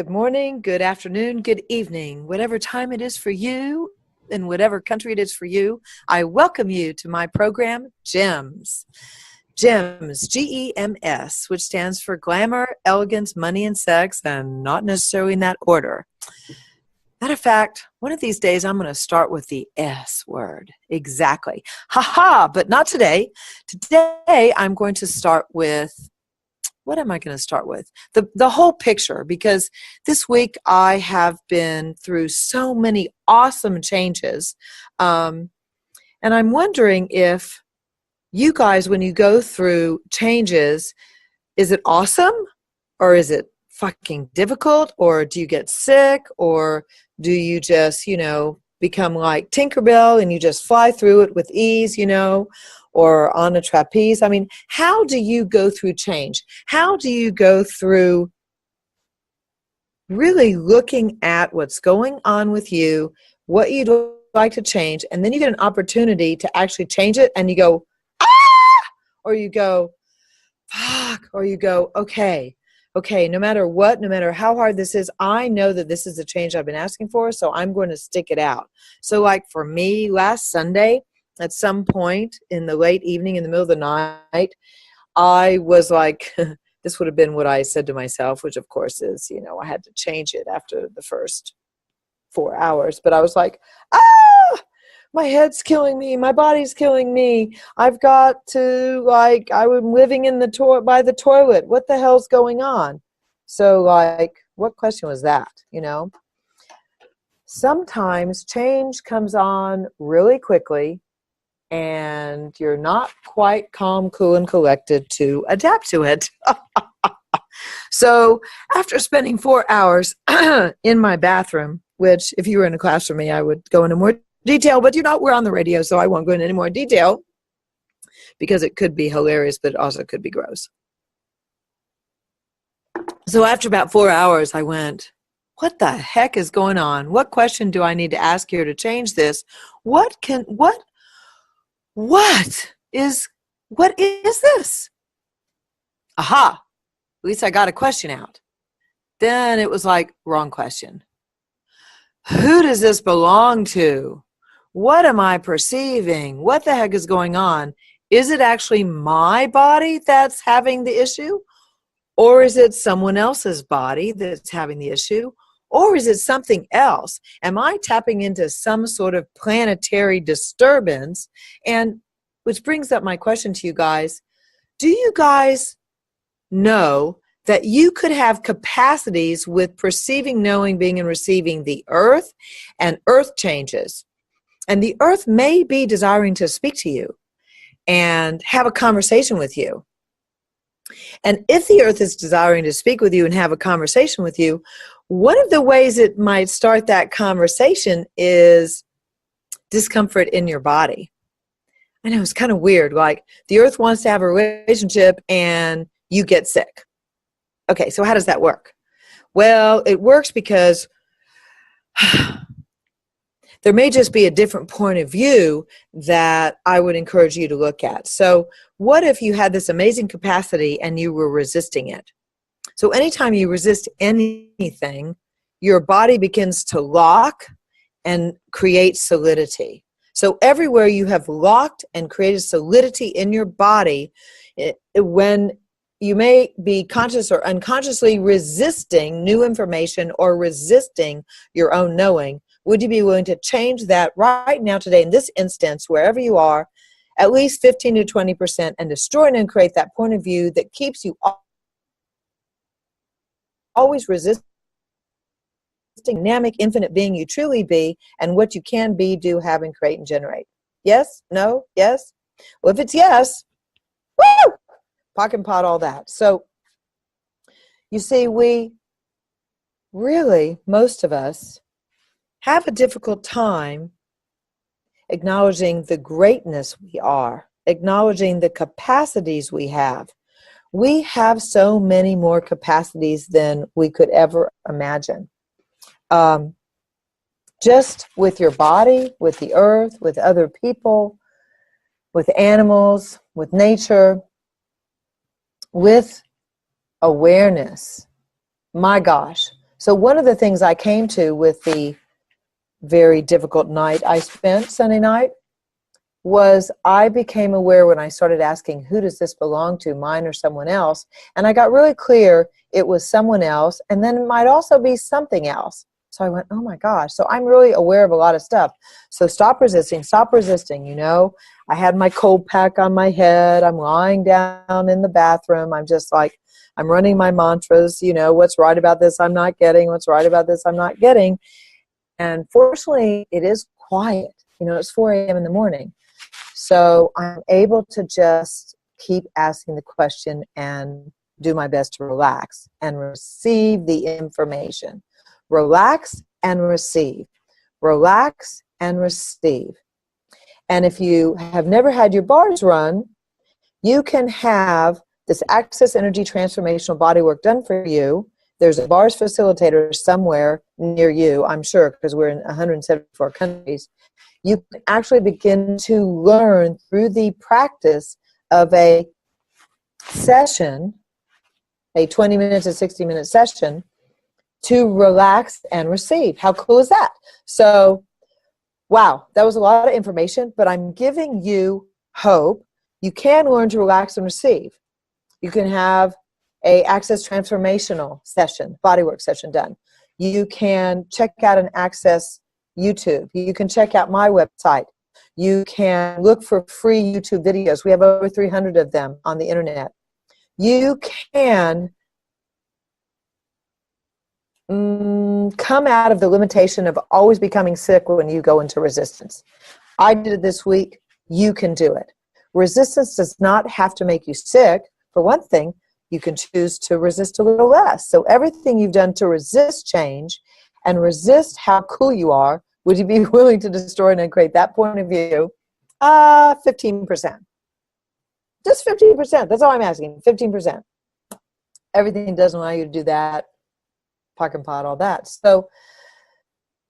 good morning, good afternoon, good evening, whatever time it is for you, in whatever country it is for you. I welcome you to my program, GEMS. GEMS, GEMS, which stands for Glamour, Elegance, Money, and Sex, and not necessarily in that order. Matter of fact, one of these days I'm going to start with the S word. Exactly. Ha-ha, but not today. Today I'm going to start with, what am I going to start with? The whole picture, because this week I have been through so many awesome changes. And I'm wondering if you guys, when you go through changes, is it awesome or is it fucking difficult, or do you get sick, or do you just, become like Tinkerbell and you just fly through it with ease, or on a trapeze? I mean, how do you go through change? How do you go through really looking at what's going on with you, what you'd like to change, and then you get an opportunity to actually change it, and you go, ah! Or you go, fuck, or you go, okay, no matter what, no matter how hard this is, I know that this is the change I've been asking for, so I'm going to stick it out. So like for me, last Sunday, at some point in the late evening, in the middle of the night, I was like, this would have been what I said to myself, which of course is, I had to change it after the first 4 hours. But I was like, my head's killing me. My body's killing me. I've got to, I'm living in the by the toilet. What the hell's going on? So what question was that, Sometimes change comes on really quickly, and you're not quite calm, cool, and collected to adapt to it. So after spending 4 hours in my bathroom, which if you were in a class for me, I would go into more detail, but we're on the radio, so I won't go into any more detail because it could be hilarious, but it also could be gross. So after about 4 hours, I went, what the heck is going on? What question do I need to ask here to change this? What is this? Aha, at least I got a question out. Then it was like, wrong question. Who does this belong to? What am I perceiving? What the heck is going on? Is it actually my body that's having the issue? Or is it someone else's body that's having the issue? Or is it something else? Am I tapping into some sort of planetary disturbance? And which brings up my question to you guys. Do you guys know that you could have capacities with perceiving, knowing, being, and receiving the earth and earth changes? And the earth may be desiring to speak to you and have a conversation with you. And if the earth is desiring to speak with you and have a conversation with you, one of the ways it might start that conversation is discomfort in your body. I know, it's kind of weird. Like the earth wants to have a relationship and you get sick. Okay, so how does that work? Well, it works because there may just be a different point of view that I would encourage you to look at. So what if you had this amazing capacity and you were resisting it? So anytime you resist anything, your body begins to lock and create solidity. So everywhere you have locked and created solidity in your body, when you may be conscious or unconsciously resisting new information or resisting your own knowing, would you be willing to change that right now, today, in this instance, wherever you are, at least 15 to 20%, and destroy and create that point of view that keeps you always resisting dynamic, infinite being you truly be, and what you can be, do, have, and create and generate? Yes? No? Yes? Well, if it's yes, woo! Pock and pot all that. So, you see, most of us have a difficult time acknowledging the greatness we are, acknowledging the capacities we have. We have so many more capacities than we could ever imagine. Just with your body, with the earth, with other people, with animals, with nature, with awareness. My gosh, So one of the things I came to with the very difficult night I spent Sunday night was I became aware when I started asking, who does this belong to, mine or someone else? And I got really clear it was someone else, and then it might also be something else. So I went, oh my gosh. So I'm really aware of a lot of stuff. So stop resisting, you know. I had my cold pack on my head. I'm lying down in the bathroom. I'm just like, I'm running my mantras, you know, what's right about this I'm not getting, what's right about this I'm not getting. And fortunately, it is quiet. You know, it's 4 a.m. in the morning. So I'm able to just keep asking the question and do my best to relax and receive the information. Relax and receive. Relax and receive. And if you have never had your bars run, you can have this Access Energy Transformational Bodywork done for you. There's a bars facilitator somewhere near you, I'm sure, because we're in 174 countries. You can actually begin to learn through the practice of a session, a 20-minute to 60-minute session, to relax and receive. How cool is that? So, wow, that was a lot of information, but I'm giving you hope. You can learn to relax and receive. You can have a Access Transformational session, bodywork session done. You can check out an Access YouTube. You can check out my website. You can look for free YouTube videos. We have over 300 of them on the internet. You can come out of the limitation of always becoming sick when you go into resistance. I did it this week. You can do it. Resistance does not have to make you sick. For one thing, you can choose to resist a little less. So everything you've done to resist change and resist how cool you are, would you be willing to destroy and create that point of view? 15%. Just 15%. That's all I'm asking, 15%. Everything doesn't allow you to do that. Parking pot, all that. So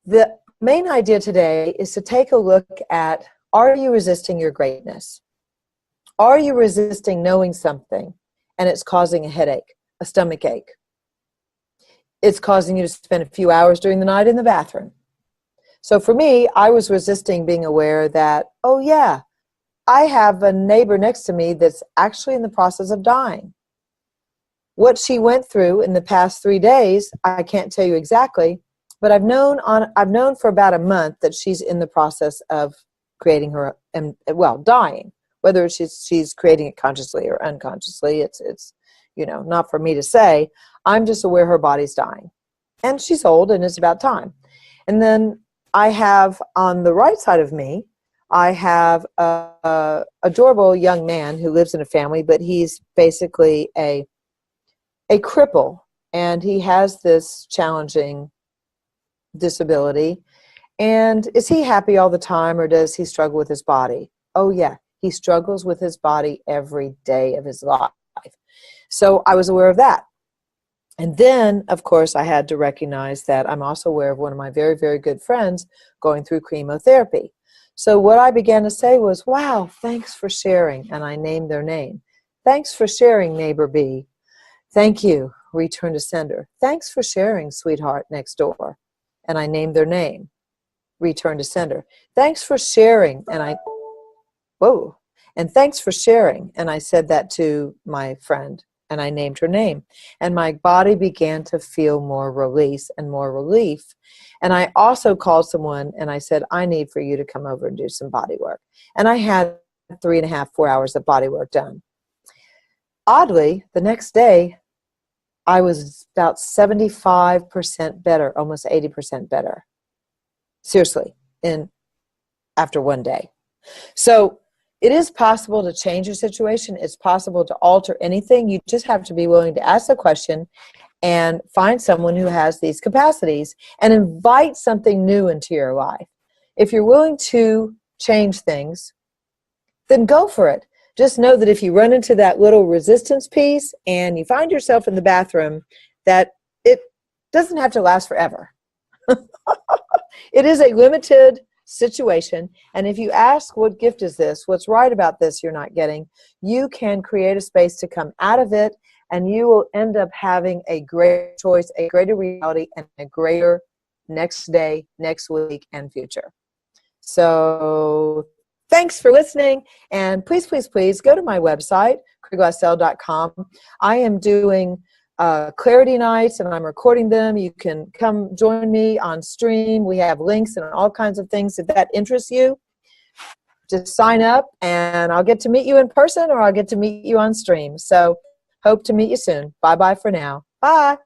the main idea today is to take a look at, are you resisting your greatness? Are you resisting knowing something and it's causing a headache, a stomach ache? It's causing you to spend a few hours during the night in the bathroom. So for me, I was resisting being aware that, oh yeah, I have a neighbor next to me that's actually in the process of dying. What she went through in the past 3 days, I can't tell you exactly, but I've known for about a month that she's in the process of creating her, dying. Whether she's creating it consciously or unconsciously, it's not for me to say. I'm just aware her body's dying, and she's old, and it's about time. And then I have on the right side of me, I have a adorable young man who lives in a family, but he's basically a cripple, and he has this challenging disability. And is he happy all the time, or does he struggle with his body? Oh yeah, he struggles with his body every day of his life. So I was aware of that. And then, of course, I had to recognize that I'm also aware of one of my very, very good friends going through chemotherapy. So what I began to say was, wow, thanks for sharing. And I named their name. Thanks for sharing, neighbor B. Thank you, return to sender. Thanks for sharing, sweetheart next door. And I named their name, return to sender. Thanks for sharing. And thanks for sharing. And I said that to my friend, and I named her name. And my body began to feel more release and more relief. And I also called someone and I said, I need for you to come over and do some body work. And I had 3.5, 4 hours of body work done. Oddly, the next day, I was about 75% better, almost 80% better. Seriously, after one day. So it is possible to change your situation. It's possible to alter anything. You just have to be willing to ask the question and find someone who has these capacities and invite something new into your life. If you're willing to change things, then go for it. Just know that if you run into that little resistance piece and you find yourself in the bathroom, that it doesn't have to last forever. It is a limited situation, and if you ask, what gift is this? What's right about this you're not getting? You can create a space to come out of it and you will end up having a greater choice, a greater reality, and a greater next day, next week, and future. So thanks for listening, and please, please, please go to my website, curryglassell.com. I am doing clarity nights, and I'm recording them. You can come join me on stream. We have links and all kinds of things. If that interests you, just sign up, and I'll get to meet you in person, or I'll get to meet you on stream. So hope to meet you soon. Bye-bye for now. Bye.